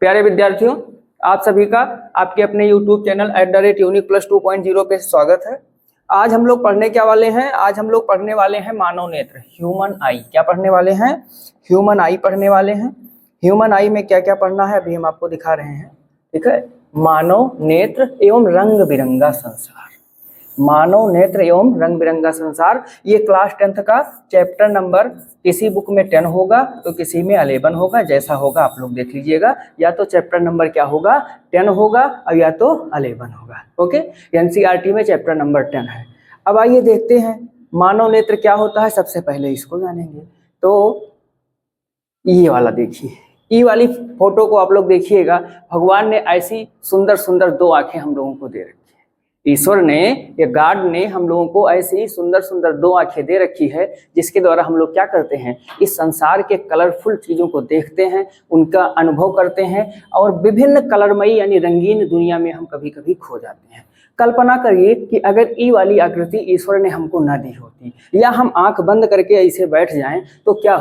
प्यारे विद्यार्थियों, आप सभी का आपके अपने YouTube चैनल @unique+2.0 पे स्वागत है। आज हम लोग पढ़ने क्या वाले हैं? आज हम लोग पढ़ने वाले हैं मानव नेत्र, ह्यूमन आई। क्या पढ़ने वाले हैं? ह्यूमन आई पढ़ने वाले हैं। ह्यूमन आई में क्या क्या पढ़ना है अभी हम आपको दिखा रहे हैं। ठीक है, मानव नेत्र एवं रंग बिरंगा संसार। मानव नेत्र एवं रंग बिरंगा संसार, ये क्लास 10th का चैप्टर नंबर किसी बुक में 10 होगा तो किसी में 11 होगा, जैसा होगा आप लोग देख लीजिएगा। या तो चैप्टर नंबर क्या होगा, 10 होगा और या तो 11 होगा। ओके, एनसीईआरटी में चैप्टर नंबर 10 है। अब आइए देखते हैं मानव नेत्र क्या होता है। सबसे पहले इसको जानेंगे। तो ये वाला देखिए, ये वाली फोटो को आप लोग देखिएगा। भगवान ने ऐसी सुंदर सुंदर दो आंखें हम लोगों को दे रखी है। ईश्वर ने या गॉड ने हम लोगों को ऐसी सुंदर सुंदर दो आंखें दे रखी है, जिसके द्वारा हम लोग क्या करते हैं, इस संसार के कलरफुल चीज़ों को देखते हैं, उनका अनुभव करते हैं और विभिन्न कलरमयी यानी रंगीन दुनिया में हम कभी कभी खो जाते हैं। कल्पना करिए कि अगर ई वाली आकृति ईश्वर ने हमको न दी होती या हम आंख बंद करके ऐसे बैठ जाएं तो क्या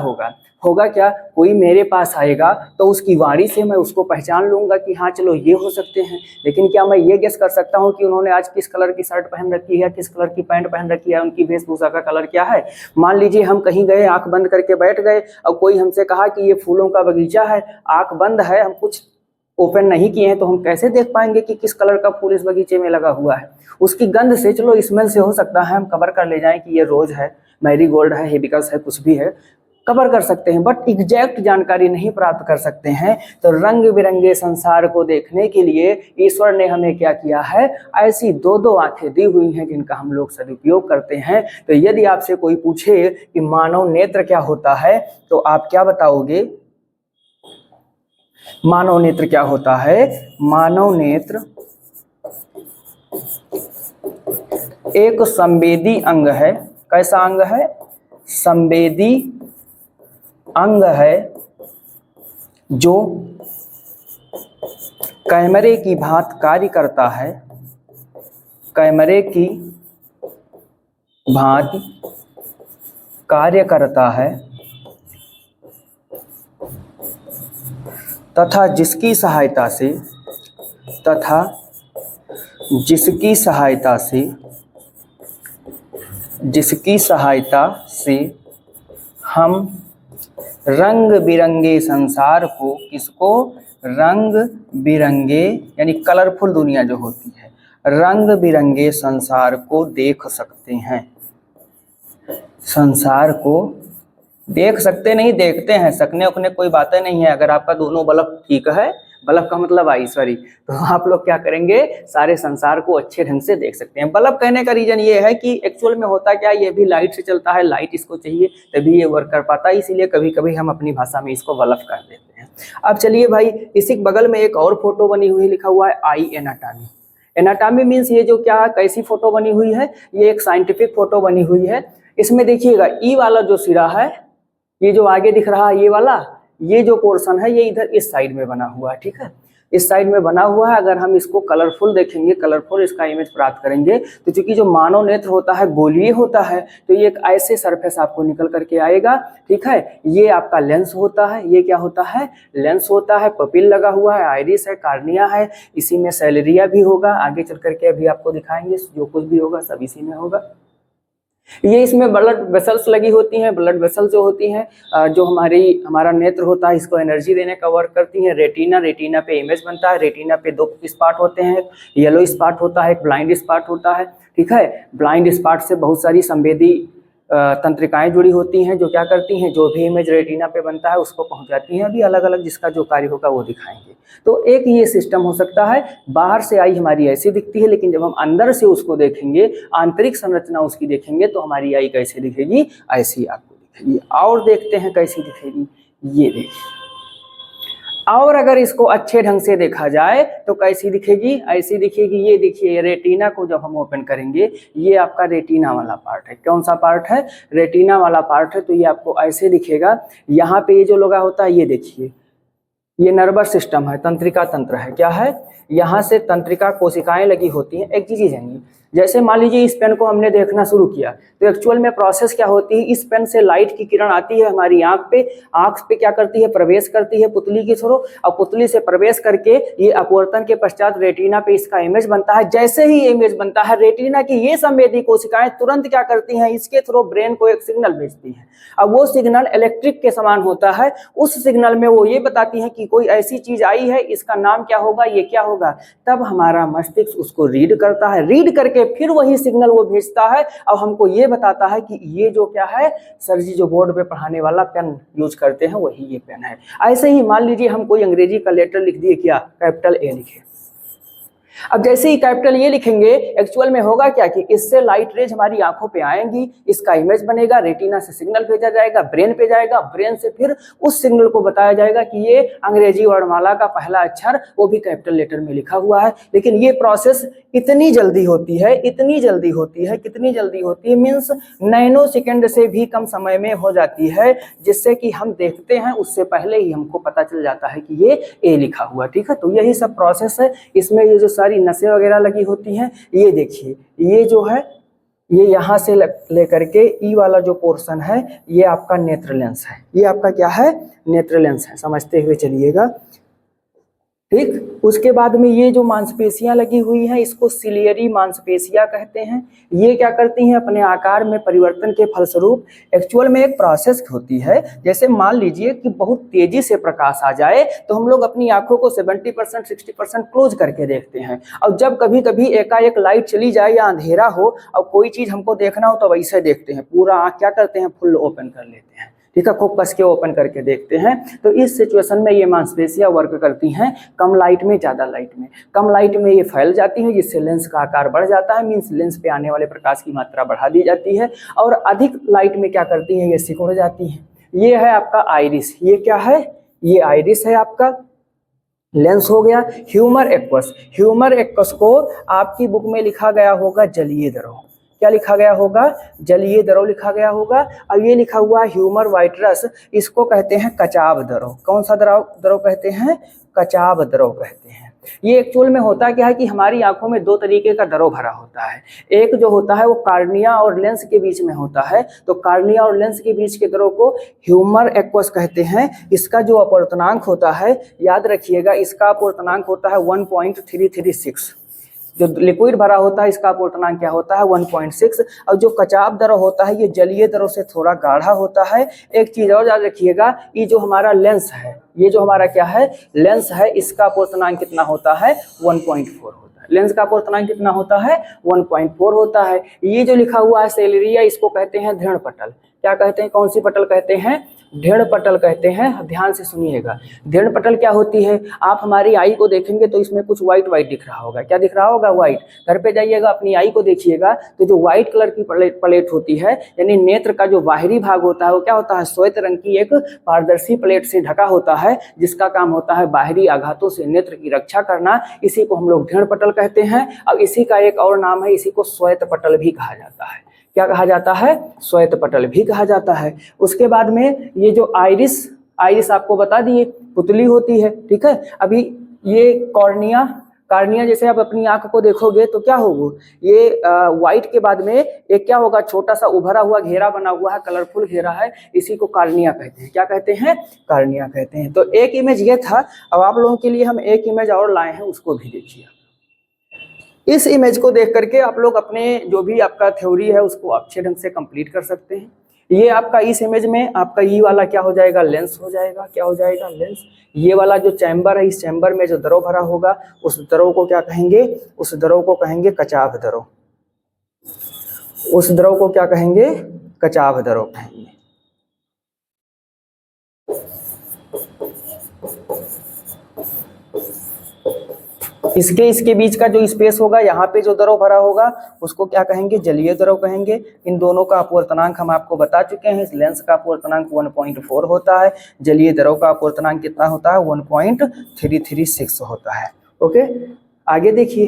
होगा क्या, कोई मेरे पास आएगा तो उसकी वाणी से मैं उसको पहचान लूंगा कि हाँ चलो ये हो सकते हैं। लेकिन क्या मैं ये गेस कर सकता हूँ कि उन्होंने आज किस कलर की शर्ट पहन रखी है, किस कलर की पैंट पहन रखी है, उनकी वेशभूषा का कलर क्या है? मान लीजिए हम कहीं गए, आंख बंद करके बैठ गए और कोई हमसे कहा कि ये फूलों का बगीचा है, आंख बंद है, हम कुछ ओपन नहीं किए हैं, तो हम कैसे देख पाएंगे कि किस कलर का फूल इस बगीचे में लगा हुआ है? उसकी गंध से, चलो स्मेल से हो सकता है हम कवर कर ले जाएं कि ये रोज है, मैरीगोल्ड है, हिबिस्कस है, कुछ भी है, कवर कर सकते हैं, बट एग्जैक्ट जानकारी नहीं प्राप्त कर सकते हैं। तो रंग बिरंगे संसार को देखने के लिए ईश्वर ने हमें क्या किया है, ऐसी दो दो आंखें दी हुई हैं जिनका हम लोग सदुपयोग करते हैं। तो यदि आपसे कोई पूछे कि मानव नेत्र क्या होता है तो आप क्या बताओगे? मानव नेत्र क्या होता है? मानव नेत्र एक संवेदी अंग है। कैसा अंग है? संवेदी अंग है जो कैमरे की भांति कार्य करता है। कैमरे की भांति कार्य करता है तथा जिसकी सहायता से हम रंग बिरंगे संसार को, किसको? रंग बिरंगे यानी कलरफुल दुनिया जो होती है, रंग बिरंगे संसार को देख सकते हैं। संसार को देख सकते नहीं, देखते हैं। सकने उकने कोई बातें नहीं है। अगर आपका दोनों बल्ब ठीक है, बल्ब का मतलब आईश्वरी, तो आप लोग क्या करेंगे, सारे संसार को अच्छे ढंग से देख सकते हैं। बल्ब कहने का रीजन ये है कि एक्चुअल में होता क्या, ये भी लाइट से चलता है, लाइट इसको चाहिए तभी ये वर्क कर पाता है, इसीलिए कभी कभी हम अपनी भाषा में इसको बल्ब कर देते हैं। अब चलिए भाई, इसी बगल में एक और फोटो बनी हुई, लिखा हुआ है आई एनाटॉमी। एनाटॉमी मीन्स ये जो क्या, कैसी फोटो बनी हुई है, ये एक साइंटिफिक फोटो बनी हुई है। इसमें देखिएगा ई वाला जो सिरा है, ये जो आगे दिख रहा है, ये वाला, ये जो पोर्शन है, ये इधर इस साइड में बना हुआ है। ठीक है, इस साइड में बना हुआ है। अगर हम इसको कलरफुल देखेंगे, कलरफुल इसका इमेज प्राप्त करेंगे, तो चूंकि जो मानव नेत्र होता है गोलीय होता है, तो ये एक ऐसे सरफेस आपको निकल करके आएगा। ठीक है, ये आपका लेंस होता है। ये क्या होता है? लेंस होता है। पपिल लगा हुआ है, आइरिस है, कार्निया है, इसी में सैलेरिया भी होगा। आगे चल करके अभी आपको दिखाएंगे, जो कुछ भी होगा सब इसी में होगा। ये इसमें ब्लड वेसल्स लगी होती हैं। ब्लड वेसल जो होती हैं, जो हमारा नेत्र होता है, इसको एनर्जी देने का वर्क करती हैं। रेटिना पे इमेज बनता है। रेटिना पे दो स्पॉट होते हैं, येलो स्पॉट होता है, एक ब्लाइंड स्पॉट होता है। ठीक है, ब्लाइंड स्पॉट से बहुत सारी संवेदी तंत्रिकाएं जुड़ी होती हैं, जो क्या करती हैं, जो भी इमेज रेटिना पे बनता है उसको पहुंचाती हैं। अभी अलग अलग जिसका जो कार्य होगा वो दिखाएंगे। तो एक ये सिस्टम हो सकता है। बाहर से आई हमारी ऐसी दिखती है, लेकिन जब हम अंदर से उसको देखेंगे, आंतरिक संरचना उसकी देखेंगे, तो हमारी आई कैसे दिखेगी? ऐसी आपको दिखेगी। और देखते हैं कैसी दिखेगी, ये देखिए। और अगर इसको अच्छे ढंग से देखा जाए तो कैसी दिखेगी? ऐसी दिखेगी। ये देखिए, रेटिना को जब हम ओपन करेंगे, ये आपका रेटिना वाला पार्ट है। कौन सा पार्ट है? रेटिना वाला पार्ट है। तो ये आपको ऐसे दिखेगा। यहाँ पे ये जो लगा होता है, ये देखिए, ये नर्वस सिस्टम है, तंत्रिका तंत्र है, क्या है, यहाँ से तंत्रिका कोशिकाएं लगी होती हैं। एक चीज है, जैसे मान लीजिए इस पेन को हमने देखना शुरू किया तो एक्चुअल में प्रोसेस क्या होती है, इस पेन से लाइट की किरण आती है हमारी आंख पे क्या करती है, प्रवेश करती है पुतली के थ्रू, और पुतली से प्रवेश करके ये अपवर्तन के पश्चात रेटिना पे इसका इमेज बनता है। जैसे ही इमेज बनता है, रेटिना की ये संवेदी कोशिकाएं तुरंत क्या करती हैं, इसके थ्रू ब्रेन को एक सिग्नल भेजती हैं। अब वो सिग्नल इलेक्ट्रिक के समान होता है। उस सिग्नल में वो ये बताती है कि कोई ऐसी चीज आई है, इसका नाम क्या होगा, ये क्या होगा। तब हमारा मस्तिष्क उसको रीड करता है, रीड करके फिर वही सिग्नल वो भेजता है और हमको ये बताता है कि ये जो क्या है, सर जी जो बोर्ड पे पढ़ाने वाला पेन यूज करते हैं वही ये पेन है। ऐसे ही मान लीजिए हम कोई अंग्रेजी का लेटर लिख दिए, क्या, कैपिटल ए लिखे। अब जैसे ही कैपिटल ये लिखेंगे, एक्चुअल में होगा क्या कि इससे लाइट रेज हमारी आंखों पे आएंगी, इसका इमेज बनेगा, रेटिना से सिग्नल भेजा जाएगा, ब्रेन पे जाएगा, ब्रेन से फिर उस सिग्नल को बताया जाएगा कि ये अंग्रेजी वर्णमाला का पहला अक्षर वो भी कैपिटल लेटर में लिखा हुआ है। लेकिन ये प्रोसेस इतनी जल्दी होती है, इतनी जल्दी होती है, कितनी जल्दी होती है, मीन्स नैनो सेकेंड से भी कम समय में हो जाती है, जिससे कि हम देखते हैं उससे पहले ही हमको पता चल जाता है कि ये ए लिखा हुआ। ठीक है, तो यही सब प्रोसेस है। इसमें ये जो सारी नसें वगैरह लगी होती हैं, ये देखिए, ये जो है ये यहाँ से लेकर के ई वाला जो पोर्शन है ये आपका नेत्र लेंस है। ये आपका क्या है, नेत्र लेंस है, समझते हुए चलिएगा। ठीक, उसके बाद में ये जो मांसपेशियां लगी हुई हैं इसको सिलियरी मांसपेशियां कहते हैं। ये क्या करती हैं, अपने आकार में परिवर्तन के फलस्वरूप एक्चुअल में एक प्रोसेस होती है। जैसे मान लीजिए कि बहुत तेजी से प्रकाश आ जाए तो हम लोग अपनी आंखों को 70% 60% क्लोज करके देखते हैं, और जब कभी कभी एकाएक लाइट चली जाए या अंधेरा हो और कोई चीज हमको देखना हो तो वैसे देखते हैं, पूरा आंख क्या करते हैं, फुल ओपन कर लेते हैं। ठीक है, खूब कस के ओपन करके देखते हैं। तो इस सिचुएशन में ये मांसपेशियां वर्क करती हैं कम लाइट में, ज़्यादा लाइट में। कम लाइट में ये फैल जाती हैं, जिससे लेंस का आकार बढ़ जाता है, मीन्स लेंस पे आने वाले प्रकाश की मात्रा बढ़ा दी जाती है। और अधिक लाइट में क्या करती हैं, ये सिकुड़ जाती हैं। ये है आपका आइरिस। ये क्या है, ये आइरिस है आपका। लेंस हो गया। ह्यूमर एक्वस, ह्यूमर एक्वस को आपकी बुक में लिखा गया होगा जलीय द्रव। क्या लिखा गया होगा, जलीय द्रव लिखा गया होगा। अब ये लिखा हुआ ह्यूमर वाइट्रस, इसको कहते हैं कचाव द्रव। कौन सा द्रव कहते हैं, कचाव द्रव कहते हैं। ये एक्चुअल में होता क्या है कि हमारी आंखों में दो तरीके का द्रव भरा होता है। एक जो होता है वो कार्निया और लेंस के बीच में होता है, तो कार्निया और लेंस के बीच के द्रव को ह्यूमर एक्वस कहते हैं। इसका जो अपवर्तनांक होता है, याद रखिएगा, इसका अपवर्तनांक होता है 1.336। जो लिक्विड भरा होता है इसका अपवर्तनांक क्या होता है, 1.6। और जो कचाव द्रव होता है ये जलीय द्रव से थोड़ा गाढ़ा होता है। एक चीज और याद रखिएगा, ये जो हमारा लेंस है, ये जो हमारा क्या है, लेंस है, इसका अपवर्तनांक कितना होता है, 1.4 होता है। लेंस का अपवर्तनांक कितना होता है, 1.4 होता है। ये जो लिखा हुआ है सेलेरिया, इसको कहते हैं दृढ़ पटल। क्या कहते हैं, कौन सी पटल कहते हैं, दृढ़ पटल कहते हैं। ध्यान से सुनिएगा, दृढ़ पटल क्या होती है। आप हमारी आई को देखेंगे तो इसमें कुछ व्हाइट व्हाइट दिख रहा होगा। क्या दिख रहा होगा, व्हाइट। घर पे जाइएगा अपनी आई को देखिएगा तो जो व्हाइट कलर की प्लेट होती है, यानी नेत्र का जो बाहरी भाग होता है वो क्या होता है, श्वेत रंग की एक पारदर्शी प्लेट से ढका होता है, जिसका काम होता है बाहरी आघातों से नेत्र की रक्षा करना। इसी को हम लोग दृढ़ पटल कहते हैं। अब इसी का एक और नाम है, इसी को श्वेत पटल भी कहा जाता है। क्या कहा जाता है, श्वेत पटल भी कहा जाता है। उसके बाद में ये जो आइरिस आपको बता दिए पुतली होती है। ठीक है, अभी ये कार्निया जैसे आप अपनी आंख को देखोगे तो क्या होगा, ये व्हाइट के बाद में एक क्या होगा, छोटा सा उभरा हुआ घेरा बना हुआ है, कलरफुल घेरा है, इसी को कार्निया कहते हैं। क्या कहते हैं, कार्निया कहते हैं। तो एक इमेज ये था। अब आप लोगों के लिए हम एक इमेज और लाए हैं, उसको भी देखिए। इस इमेज को देख करके आप लोग अपने जो भी आपका थ्योरी है उसको अच्छे ढंग से कंप्लीट कर सकते हैं। ये आपका इस इमेज में आपका ये वाला क्या हो जाएगा, लेंस हो जाएगा। क्या हो जाएगा, लेंस। ये वाला जो चैम्बर है, इस चैम्बर में जो द्रव भरा होगा उस द्रव को क्या कहेंगे, उस द्रव को कहेंगे कचाव द्रव। उस द्रव को क्या कहेंगे, कचाव द्रव कहेंगे। इसके बीच का जो स्पेस होगा, यहाँ पे जो द्रव भरा होगा उसको क्या कहेंगे, जलीय द्रव कहेंगे। इन दोनों का अपवर्तनांक हम आपको बता चुके हैं। इस लेंस का अपवर्तनांक 1.4 होता है, जलीय द्रव का अपवर्तनांक कितना होता है, 1.336 होता है। ओके, आगे देखिए,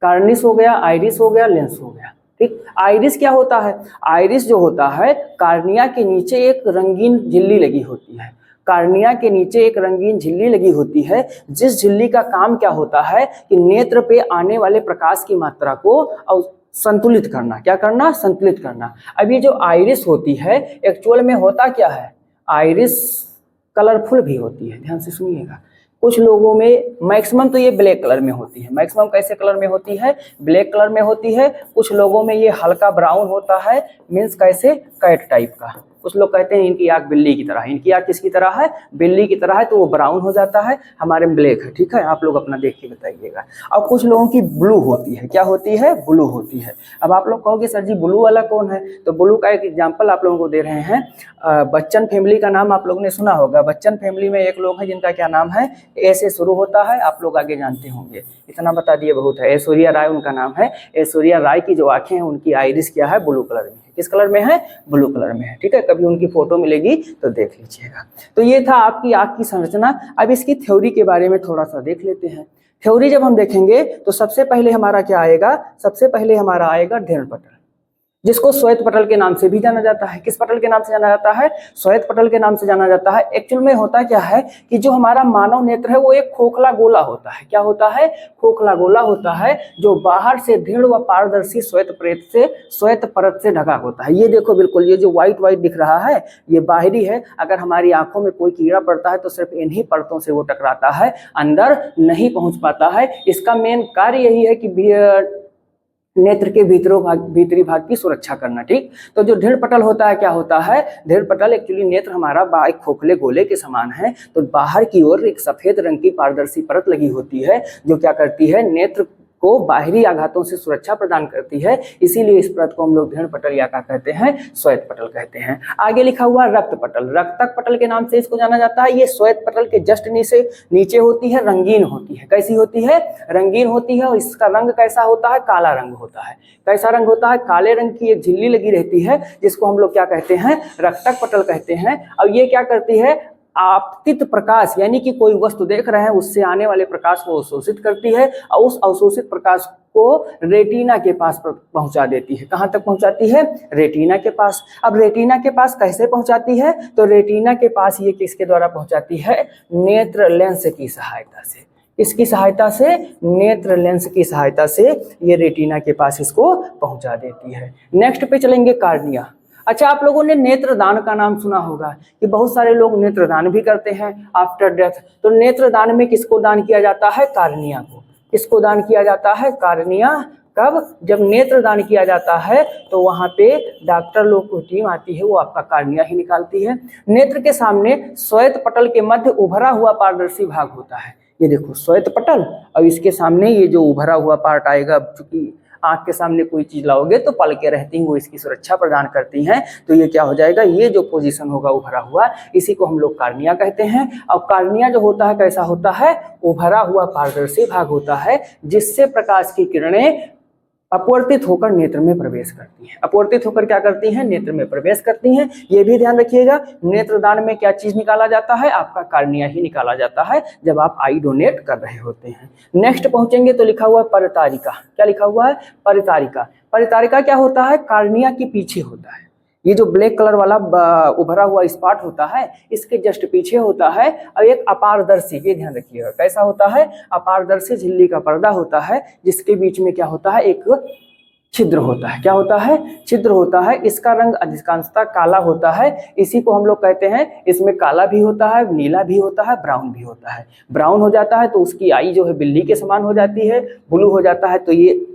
कार्निस हो गया, आइरिस हो गया, लेंस हो गया। ठीक, आइरिस क्या होता है, आइरिस जो होता है कार्निया के नीचे एक रंगीन झिल्ली लगी होती है। कार्निया के नीचे एक रंगीन झिल्ली लगी होती है, जिस झिल्ली का काम क्या होता है कि नेत्र पे आने वाले प्रकाश की मात्रा को संतुलित करना। क्या करना? संतुलित करना। अब ये जो आइरिस होती है एक्चुअल में होता क्या है, आइरिस कलरफुल भी होती है, ध्यान से सुनिएगा। कुछ लोगों में मैक्सिमम तो ये ब्लैक कलर में होती है। मैक्सिमम कैसे कलर में होती है? ब्लैक कलर में होती है। कुछ लोगों में ये हल्का ब्राउन होता है, मीन्स कैसे, कैट टाइप का। कुछ लोग कहते हैं इनकी आंख बिल्ली की तरह है। इनकी आंख किसकी तरह है? बिल्ली की तरह है, तो वो ब्राउन हो जाता है, हमारे में ब्लैक है। ठीक है, आप लोग अपना देख के बताइएगा। और कुछ लोगों की ब्लू होती है। क्या होती है? ब्लू होती है। अब आप लोग कहोगे सर जी ब्लू वाला कौन है? तो ब्लू का एक एग्जाम्पल आप लोगों को दे रहे हैं। बच्चन फैमिली का नाम आप लोगों ने सुना होगा। बच्चन फैमिली में एक लोग हैं जिनका क्या नाम है, ए से शुरू होता है, आप लोग आगे जानते होंगे। इतना बता दिए बहुत है। ऐश्वर्या राय उनका नाम है। ऐश्वर्या राय की जो आंखें हैं उनकी आइरिस क्या है? ब्लू कलर में है। किस कलर में है? ब्लू कलर में है। ठीक है, कभी उनकी फोटो मिलेगी तो देख लीजिएगा। तो ये था आपकी आंख की संरचना। अब इसकी थ्योरी के बारे में थोड़ा सा देख लेते हैं। थ्योरी जब हम देखेंगे तो सबसे पहले हमारा क्या आएगा? सबसे पहले हमारा आएगा ढेर पटल, जिसको श्वेत पटल के नाम से भी जाना जाता है। किस पटल के नाम से जाना जाता है? श्वेत पटल के नाम से जाना जाता है। एक्चुअल में होता क्या है कि जो हमारा मानव नेत्र है वो एक खोखला गोला होता है। क्या होता है? खोखला गोला होता है, जो बाहर से दृढ़ व पारदर्शी श्वेत परत से ढका होता है। ये देखो, बिल्कुल ये जो व्हाइट व्हाइट दिख रहा है ये बाहरी है। अगर हमारी आंखों में कोई कीड़ा पड़ता है तो सिर्फ इन्हीं परतों से वो टकराता है, अंदर नहीं पहुंच पाता है। इसका मेन कार्य यही है कि नेत्र के भीतरी भाग की सुरक्षा करना। ठीक, तो जो ढेर पटल होता है, क्या होता है? ढेर पटल एक्चुअली नेत्र हमारा एक खोखले गोले के समान है। तो बाहर की ओर एक सफेद रंग की पारदर्शी परत लगी होती है, जो क्या करती है? नेत्र को बाहरी आघातों से सुरक्षा प्रदान करती है। इसीलिए इस परत को हम लोग ढेर पटल या क्या कहते हैं? श्वेत पटल कहते हैं। आगे लिखा हुआ रक्त पटल। रक्तक पटल के नाम से इसको जाना जाता है। ये श्वेत पटल के जस्ट नीचे होती है, रंगीन होती है। कैसी होती है? रंगीन होती है। और इसका रंग कैसा होता है? काला रंग होता है। कैसा रंग होता है? काले रंग की एक झिल्ली लगी रहती है, जिसको हम लोग क्या कहते हैं? रक्तक पटल कहते हैं। और ये क्या करती है? आपतित प्रकाश, यानी कि कोई वस्तु देख रहे हैं उससे आने वाले प्रकाश को अवशोषित करती है और उस अवशोषित प्रकाश को रेटिना के पास पहुंचा देती है। कहां तक पहुंचाती है? रेटिना के पास। अब रेटिना के पास कैसे पहुंचाती है? तो रेटिना के पास ये किसके द्वारा पहुंचाती है? नेत्र लेंस की सहायता से। इसकी सहायता से, नेत्र लेंस की सहायता से ये रेटिना के पास इसको पहुंचा देती है। नेक्स्ट पे चलेंगे, कार्निया। अच्छा, आप लोगों ने नेत्रदान का नाम सुना होगा कि बहुत सारे लोग नेत्रदान भी करते हैं आफ्टर डेथ। तो नेत्रदान में किसको दान किया जाता है? कार्निया को। किसको दान किया जाता है? कार्निया। कब? जब नेत्रदान किया जाता है तो वहां पे डॉक्टर लोग की टीम आती है, वो आपका कार्निया ही निकालती है। नेत्र के सामने श्वेत पटल के मध्य उभरा हुआ पारदर्शी भाग होता है। ये देखो श्वेत पटल, और इसके सामने ये जो उभरा हुआ पार्ट आएगा, चूंकि आंख के सामने कोई चीज लाओगे तो पलकें रहती हैं, वो इसकी सुरक्षा प्रदान करती हैं। तो ये क्या हो जाएगा? ये जो पोजीशन होगा उभरा हुआ, इसी को हम लोग कार्निया कहते हैं। और कार्निया जो होता है कैसा होता है? उभरा हुआ पारदर्शी भाग होता है, जिससे प्रकाश की किरणें अपवर्तित होकर नेत्र में प्रवेश करती हैं। अपवर्तित होकर क्या करती हैं? नेत्र में प्रवेश करती हैं। ये भी ध्यान रखिएगा, नेत्रदान में क्या चीज निकाला जाता है? आपका कार्निया ही निकाला जाता है जब आप आई डोनेट कर रहे होते हैं। नेक्स्ट पहुंचेंगे तो लिखा हुआ है परितारिका। क्या लिखा हुआ है? परितारिका। परितारिका क्या होता है? कार्निया के पीछे होता है। ये जो ब्लैक कलर वाला उभरा हुआ स्पॉट होता है, इसके जस्ट पीछे होता है। और एक अपारदर्शी, ये ध्यान रखिएगा कैसा होता है? अपारदर्शी झिल्ली का पर्दा होता है, जिसके बीच में क्या होता है? एक छिद्र होता है। क्या होता है? छिद्र होता है। इसका रंग अधिकांशतः काला होता है। इसी को हम लोग कहते हैं, इसमें काला भी होता है, नीला भी होता है, ब्राउन भी होता है। ब्राउन हो जाता है तो उसकी आई जो है बिल्ली के समान हो जाती है। ब्लू हो जाता है तो ये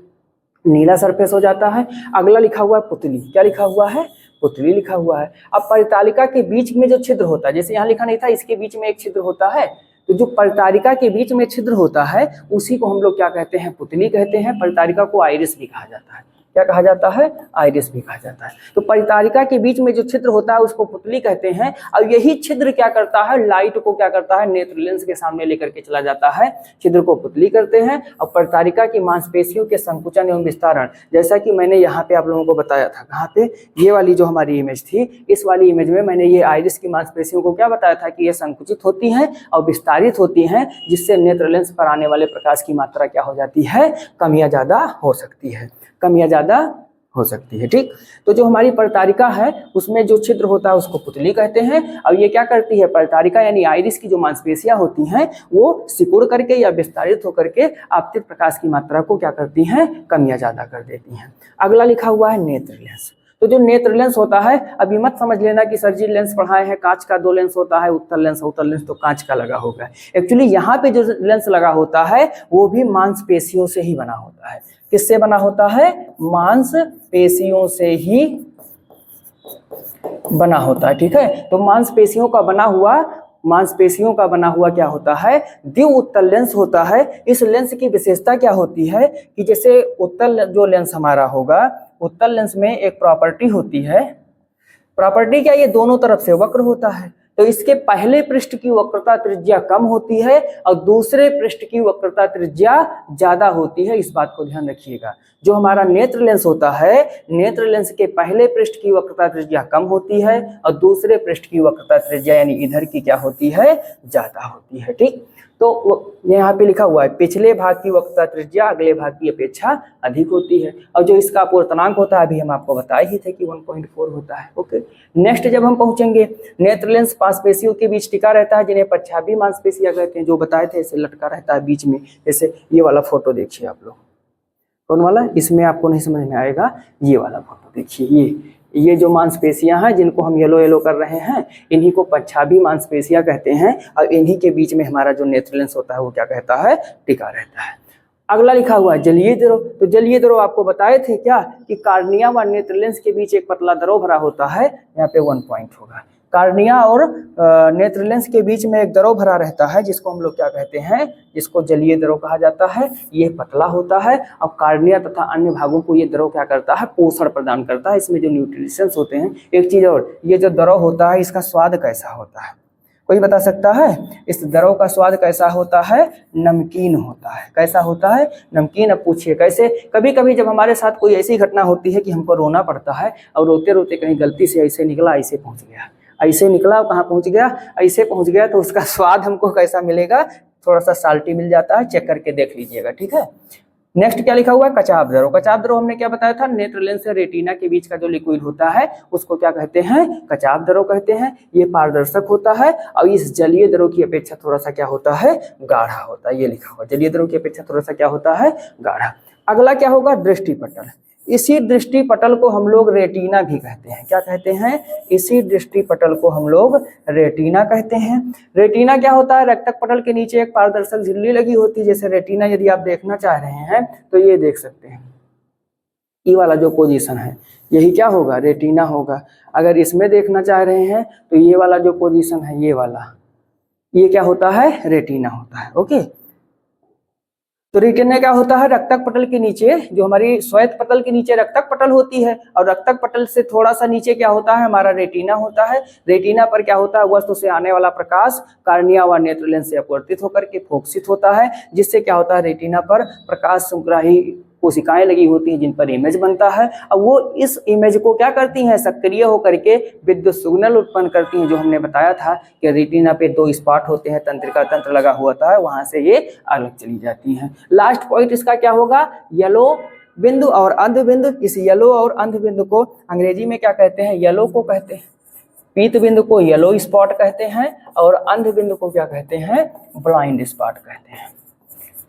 नीला सरफेस हो जाता है। अगला लिखा हुआ है पुतली। क्या लिखा हुआ है? पुतली लिखा हुआ है। अब परितालिका के बीच में जो छिद्र होता है, जैसे यहाँ लिखा नहीं था, इसके बीच में एक छिद्र होता है, तो जो परितारिका के बीच में छिद्र होता है उसी को हम लोग क्या कहते हैं? पुतली कहते हैं। परितारिका को आइरिस भी कहा जाता है। क्या कहा जाता है? आइरिस भी कहा जाता है। तो परितारिका के बीच में जो छिद्र होता है उसको पुतली कहते हैं। और यही छिद्र क्या करता है? लाइट को क्या करता है? नेत्र लेंस के सामने लेकर के चला जाता है। छिद्र को पुतली करते हैं। और परितारिका की मांसपेशियों के संकुचन एवं विस्तारण, जैसा कि मैंने यहाँ पे आप लोगों को बताया था, कहाँ पे? ये वाली जो हमारी इमेज थी, इस वाली इमेज में मैंने ये आइरिस की मांसपेशियों को क्या बताया था कि ये संकुचित होती हैं और विस्तारित होती हैं, जिससे नेत्र लेंस पर आने वाले प्रकाश की मात्रा क्या हो जाती है? कम या ज्यादा हो सकती है। कम या ज्यादा हो सकती है। ठीक, तो जो हमारी परतारिका है उसमें जो छिद्र होता है उसको पुतली कहते हैं। अब ये क्या करती है, परतारिका यानी आइरिस की जो मांसपेशियां होती हैं वो सिकुड़ करके या विस्तारित होकर के आपतित प्रकाश की मात्रा को क्या करती हैं, कम या ज्यादा कर देती हैं। अगला लिखा हुआ है नेत्र लेंस। तो जो नेत्र लेंस होता है, अभी मत समझ लेना कि सर जी लेंस पढ़ाए हैं, कांच का 2 लेंस होता है, उत्तल लेंस तो कांच का लगा होगा। एक्चुअली यहाँ पे जो लेंस लगा होता है वो भी मांसपेशियों से ही बना होता है। किससे बना होता है, मांसपेशियों से ही बना होता है। ठीक है, तो मांसपेशियों का बना हुआ क्या होता है, द्वि उत्तल लेंस होता है। इस लेंस की विशेषता क्या होती है कि जैसे उत्तल जो लेंस हमारा होगा, उत्तल लेंस में एक प्रॉपर्टी होती है, प्रॉपर्टी क्या, ये दोनों तरफ से वक्र होता है। तो इसके पहले पृष्ठ की वक्रता त्रिज्या कम होती है और दूसरे पृष्ठ की वक्रता त्रिज्या ज्यादा होती है। इस बात को ध्यान रखिएगा। जो हमारा नेत्र लेंस होता है, नेत्र लेंस के पहले पृष्ठ की वक्रता त्रिज्या कम होती है और दूसरे पृष्ठ की वक्रता त्रिज्या यानी इधर की क्या होती है, ज्यादा होती है। ठीक, तो यहाँ पे लिखा हुआ है पिछले भाग की वक्रता त्रिज्या अगले भाग की अपेक्षा अधिक होती है। और जो इसका अपूर्णांक होता है अभी हम आपको बताए ही थे कि 1.4 होता है। ओके, नेक्स्ट जब हम पहुंचेंगे, नेत्र लेंस मांसपेशियों के बीच टिका रहता है, जिन्हें पच्छाभी मांसपेशियां कहते हैं। जो बताए थे ऐसे लटका रहता है बीच में, जैसे ये वाला फोटो देखिए आप लोग, कौन वाला, इसमें आपको नहीं समझ में आएगा, ये वाला फोटो देखिए, ये जो मांसपेशियां हैं जिनको हम येलो येलो कर रहे हैं, इन्हीं को पच्छाभी मांसपेशियां कहते हैं और इन्हीं के बीच में हमारा जो नेत्र लेंस होता है वो क्या कहता है, टिका रहता है। अगला लिखा हुआ है जलीय द्रव। तो जलीय द्रव आपको बताए थे क्या कि कार्निया व नेत्र लेंस के बीच एक पतला द्रव भरा होता है। यहाँ पे 1 पॉइंट होगा। कार्निया और नेत्र लेंस के बीच में एक द्रव भरा रहता है जिसको हम लोग क्या कहते हैं, जिसको जलीय द्रव कहा जाता है। ये पतला होता है और कार्निया तथा अन्य भागों को ये द्रव क्या करता है, पोषण प्रदान करता है। इसमें जो न्यूट्रिशंस होते हैं। एक चीज और, ये जो द्रव होता है इसका स्वाद कैसा होता है, कोई बता सकता है? इस द्रव का स्वाद कैसा होता है, नमकीन होता है। कैसा होता है, नमकीन। अब पूछिए कैसे। कभी कभी जब हमारे साथ कोई ऐसी घटना होती है कि हमको रोना पड़ता है और रोते रोते कहीं गलती से ऐसे निकला, ऐसे पहुंच गया, ऐसे निकला, कहाँ पहुंच गया, ऐसे पहुंच गया, तो उसका स्वाद हमको कैसा मिलेगा, थोड़ा सा साल्टी मिल जाता है। चेक करके देख लीजिएगा। ठीक है, नेक्स्ट क्या लिखा हुआ है, कचाव द्रव। कचाव द्रव हमने क्या बताया था, नेत्र लेंस से रेटिना के बीच का जो लिक्विड होता है उसको क्या कहते हैं, कचाव द्रव कहते हैं। ये पारदर्शक होता है और इस जलीय द्रव की अपेक्षा थोड़ा सा क्या होता है, गाढ़ा होता है। ये लिखा हुआ, जलीय द्रव की अपेक्षा थोड़ा सा क्या होता है, गाढ़ा। अगला क्या होगा, दृष्टिपटल। इसी दृष्टिपटल को हम लोग रेटिना भी कहते हैं। क्या कहते हैं, इसी दृष्टिपटल को हम लोग रेटिना कहते हैं। रेटिना क्या होता है, रक्तक पटल के नीचे एक पारदर्शक झिल्ली लगी होती है। जैसे रेटिना यदि आप देखना चाह रहे हैं तो ये देख सकते हैं, ये वाला जो पोजीशन है यही क्या होगा, रेटिना होगा। अगर इसमें देखना चाह रहे हैं तो ये वाला जो पोजीशन है, ये वाला, ये क्या होता है, रेटिना होता है। ओके, तो रेटिना क्या होता है, रक्तक पटल के नीचे, जो हमारी श्वेत पटल के नीचे रक्तक पटल होती है और रक्तक पटल से थोड़ा सा नीचे क्या होता है, हमारा रेटिना होता है। रेटिना पर क्या होता है, वस्तु से आने वाला प्रकाश कार्निया व नेत्र लेंस से अपवर्तित होकर के फोकसित होता है, जिससे क्या होता है, रेटिना पर प्रकाश संग्राही कोशिकाएं लगी होती हैं जिन पर इमेज बनता है और वो इस इमेज को क्या करती हैं, सक्रिय होकर के विद्युत सिग्नल उत्पन्न करती हैं। जो हमने बताया था कि रेटिना पे 2 स्पॉट होते हैं, तंत्रिका तंत्र लगा हुआ था, वहां से ये अलग चली जाती हैं। लास्ट पॉइंट इसका क्या होगा, येलो बिंदु और अंध बिंदु। इस येलो और अंध बिंदु को अंग्रेजी में क्या कहते हैं, येलो को कहते हैं। पीत बिंदु को येलो स्पॉट कहते हैं और अंध बिंदु को क्या कहते हैं, ब्लाइंड स्पॉट कहते हैं।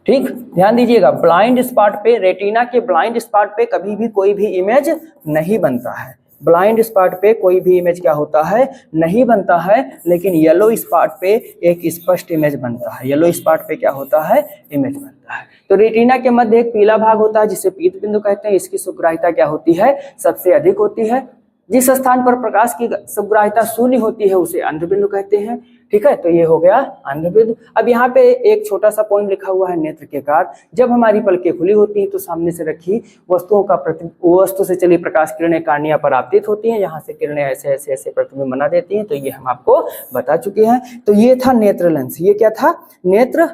ठीक, ध्यान दीजिएगा, ब्लाइंड स्पॉट पे, रेटिना के ब्लाइंड स्पॉट पे कभी भी कोई भी इमेज नहीं बनता है। ब्लाइंड स्पॉट पे कोई भी इमेज क्या होता है, नहीं बनता है, लेकिन येलो स्पॉट पे एक स्पष्ट इमेज बनता है। येलो स्पॉट पे क्या होता है, इमेज बनता है। तो रेटिना के मध्य एक पीला भाग होता है जिसे पीत बिंदु कहते हैं। इसकी सुग्राह्यता क्या होती है, सबसे अधिक होती है। जिस स्थान पर प्रकाश की सुग्राह्यता शून्य होती है उसे अंध बिंदु कहते हैं। ठीक है, तो ये हो गया अंध बिंदु। अब यहाँ पे एक छोटा सा पॉइंट लिखा हुआ है, नेत्र के कार्य। जब हमारी पलकें खुली होती हैं तो सामने से रखी वस्तुओं का वस्तु से चली प्रकाश किरणें कार्निया पर आपतित होती हैं। यहाँ से किरणें ऐसे ऐसे ऐसे प्रतिबिंब बना देती हैं। तो ये हम आपको बता चुके हैं। तो ये था नेत्र लेंस। ये क्या था, नेत्र,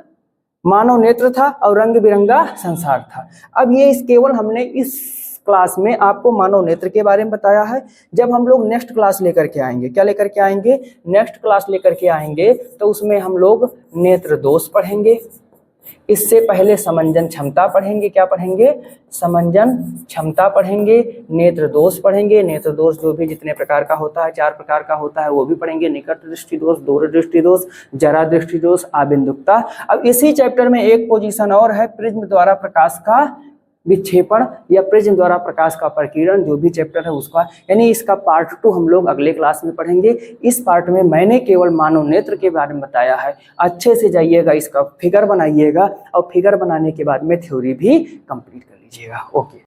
मानव नेत्र था और रंग बिरंगा संसार था। अब ये केवल हमने इस क्लास में आपको मानव नेत्र के बारे में बताया है। जब हम लोग नेक्स्ट क्लास लेकर के आएंगे, क्या लेकर के आएंगे, नेक्स्ट क्लास लेकर के आएंगे, तो उसमें हम लोग नेत्र दोष पढ़ेंगे। इससे पहले समंजन क्षमता पढ़ेंगे, क्या पढ़ेंगे? समंजन क्षमता पढ़ेंगे, नेत्र दोष पढ़ेंगे, नेत्र दोष जो भी जितने प्रकार का होता है, 4 प्रकार का होता है, वो भी पढ़ेंगे। निकट दृष्टि दोष, दूर दृष्टि दोष, जरा दृष्टि दोष, आबिंदुकता। अब इसी चैप्टर में एक पोजीशन और है, प्रिज्म द्वारा प्रकाश का विक्षेपण या प्रिज्म द्वारा प्रकाश का प्रकीर्णन, जो भी चैप्टर है उसका, यानी इसका पार्ट 2 हम लोग अगले क्लास में पढ़ेंगे। इस पार्ट में मैंने केवल मानव नेत्र के बारे में बताया है। अच्छे से जाइएगा, इसका फिगर बनाइएगा और फिगर बनाने के बाद में थ्योरी भी कंप्लीट कर लीजिएगा। ओके।